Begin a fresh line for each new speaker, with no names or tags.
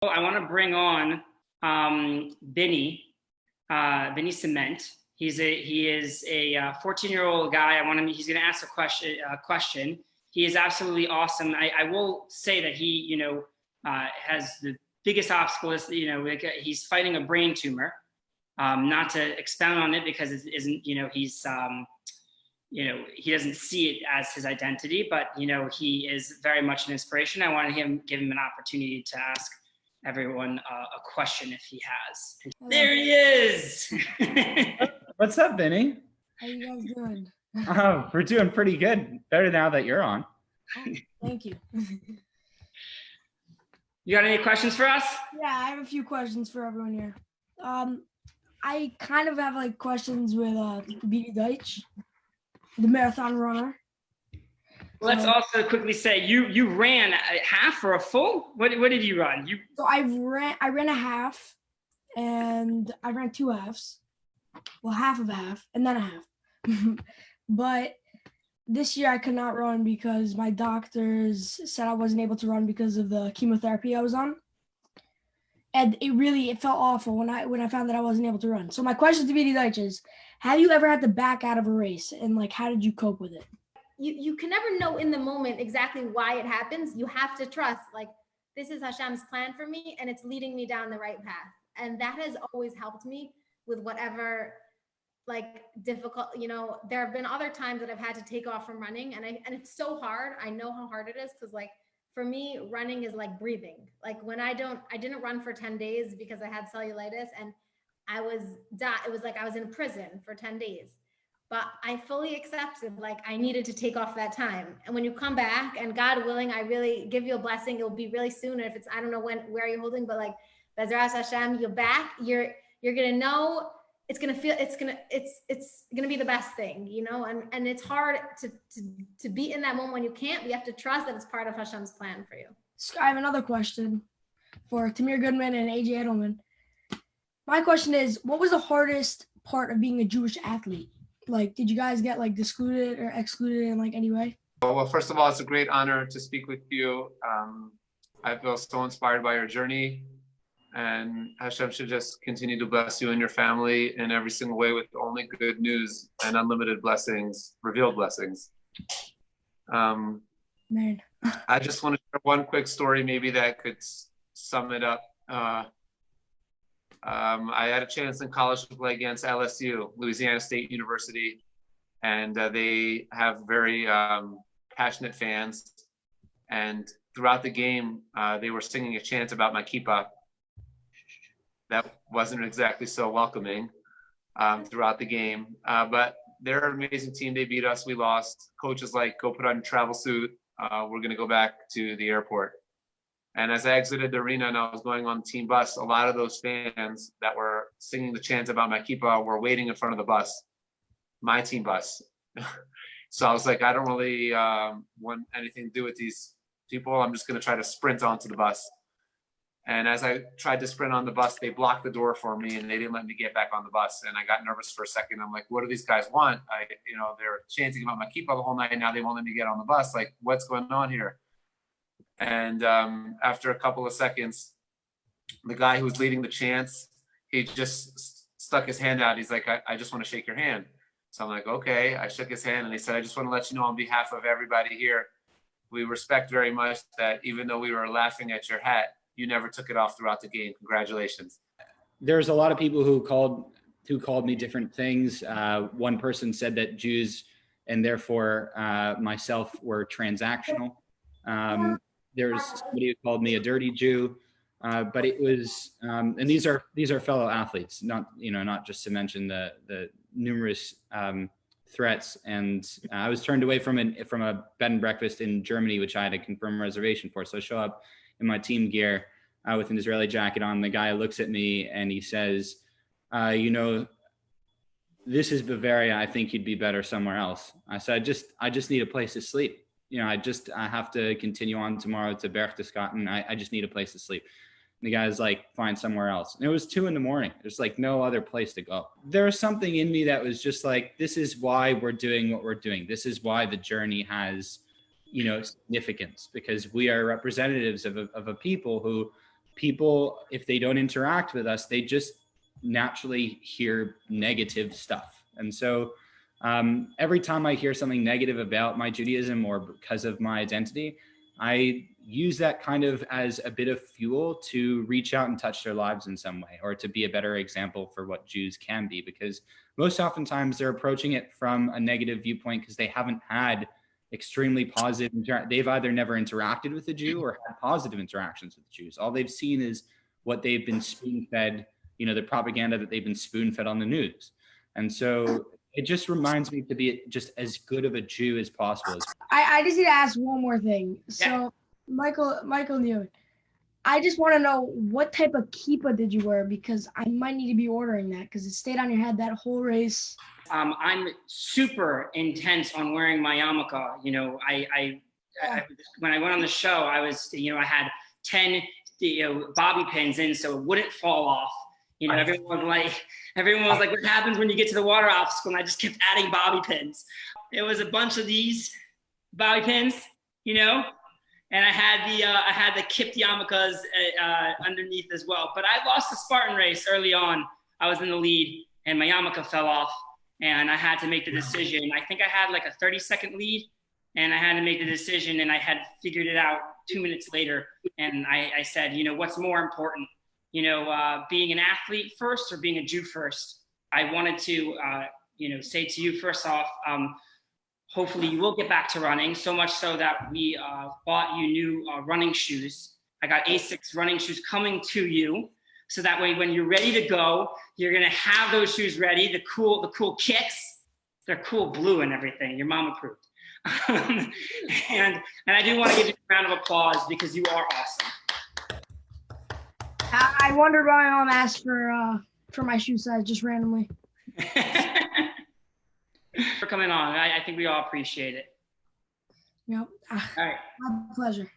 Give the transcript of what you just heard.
I want to bring on Binny Cement. He is a 14-year-old guy. He's going to ask a question. He is absolutely awesome. I will say that he, has the biggest obstacle is, he's fighting a brain tumor. Not to expound on it because it isn't, he doesn't see it as his identity, but, he is very much an inspiration. I want to give him an opportunity to ask everyone a question if he has. There he is.
What's up, Binny?
How you guys doing?
Oh, we're doing pretty good. Better now that you're on.
Oh, thank you.
You got any questions for us?
Yeah, I have a few questions for everyone here. I kind of have like questions with Binny Aish, the marathon runner.
Let's also quickly say you ran a half or a full. What did you run?
So I ran a half, and I ran 2 halves. Well, half of a half, and then a half. But this year I could not run because my doctors said I wasn't able to run because of the chemotherapy I was on. And it felt awful when I found that I wasn't able to run. So my question to Binny Aish is, have you ever had to back out of a race, and like how did you cope with it?
You can never know in the moment exactly why it happens. You have to trust, like, this is Hashem's plan for me and it's leading me down the right path. And that has always helped me with whatever like difficult, there have been other times that I've had to take off from running and it's so hard. I know how hard it is because like for me, running is like breathing. Like when I didn't run for 10 days because I had cellulitis and it was like I was in prison for 10 days. But I fully accepted, like I needed to take off that time. And when you come back and God willing, I really give you a blessing. It'll be really soon. And if it's, I don't know where you're holding, but like, Bezras Hashem, you're back, you're going to know it's going to be the best thing, and it's hard to be in that moment when you can't, we have to trust that it's part of Hashem's plan for you.
I have another question for Tamir Goodman and AJ Edelman. My question is, what was the hardest part of being a Jewish athlete? Like, did you guys get like excluded in like any way?
Well, first of all, it's a great honor to speak with you. I feel so inspired by your journey, and Hashem should just continue to bless you and your family in every single way with only good news and unlimited blessings, revealed blessings.
Man.
I just want to share one quick story maybe that could sum it up. I had a chance in college to play against LSU, Louisiana State University, and they have very passionate fans. And throughout the game, they were singing a chant about my kippah. That wasn't exactly so welcoming throughout the game, but they're an amazing team. They beat us. We lost. Coach is like, go put on your travel suit. We're going to go back to the airport. And as I exited the arena and I was going on the team bus, a lot of those fans that were singing the chant about my kippah were waiting in front of the bus, my team bus. So I was like, I don't really want anything to do with these people. I'm just going to try to sprint onto the bus. And as I tried to sprint on the bus, they blocked the door for me and they didn't let me get back on the bus. And I got nervous for a second. I'm like, what do these guys want? They're chanting about my kippah the whole night. And now they won't let me get on the bus. Like, what's going on here? And after a couple of seconds, the guy who was leading the chants, he just stuck his hand out. He's like, I just want to shake your hand. So I'm like, okay. I shook his hand and he said, I just want to let you know on behalf of everybody here, we respect very much that even though we were laughing at your hat, you never took it off throughout the game. Congratulations.
There's a lot of people who called me different things. One person said that Jews and therefore myself were transactional. There's somebody who called me a dirty Jew, but it was, and these are fellow athletes, not just to mention the numerous threats. And I was turned away from a bed and breakfast in Germany, which I had a confirmed reservation for. So I show up in my team gear with an Israeli jacket on. The guy looks at me and he says, this is Bavaria. I think you'd be better somewhere else. I said, I just need a place to sleep. I have to continue on tomorrow to Berchtesgaden. I just need a place to sleep. And the guy's like, find somewhere else. And it was 2 a.m. There's like no other place to go. There was something in me that was just like, this is why we're doing what we're doing. This is why the journey has, significance, because we are representatives of a people who people, if they don't interact with us, they just naturally hear negative stuff. And so every time I hear something negative about my Judaism or because of my identity, I use that kind of as a bit of fuel to reach out and touch their lives in some way, or to be a better example for what Jews can be, because most oftentimes they're approaching it from a negative viewpoint because they haven't had extremely positive, they've either never interacted with a Jew or had positive interactions with Jews. All they've seen is what they've been spoon-fed, you know, the propaganda that they've been spoon-fed on the news. And so it just reminds me to be just as good of a Jew as possible.
I just need to ask one more thing.
Yeah.
So Michael Newman, I just want to know, what type of kippah did you wear? Because I might need to be ordering that because it stayed on your head that whole race.
I'm super intense on wearing my yarmulke. You know, I when I went on the show, I was, you know, I had 10, bobby pins in so it wouldn't fall off. You know, everyone was like, what happens when you get to the water obstacle? And I just kept adding bobby pins. It was a bunch of these bobby pins, you know, and I had the kipped yarmulkes underneath as well. But I lost the Spartan race early on. I was in the lead and my yarmulke fell off and I had to make the decision. I think I had like a 30-second lead and I had to make the decision, and I had figured it out 2 minutes later. And I said, you know, what's more important? You know, being an athlete first or being a Jew first? I wanted to, you know, say to you first off, hopefully you will get back to running, so much so that we bought you new running shoes. I got Asics running shoes coming to you, so that way when you're ready to go, you're gonna have those shoes ready, the cool kicks. They're cool blue and everything, your mom approved. and I do want to give you a round of applause because you are awesome.
I wondered why my mom asked for my shoe size just randomly.
For coming on. I think we all appreciate it.
Yep.
All right.
My pleasure.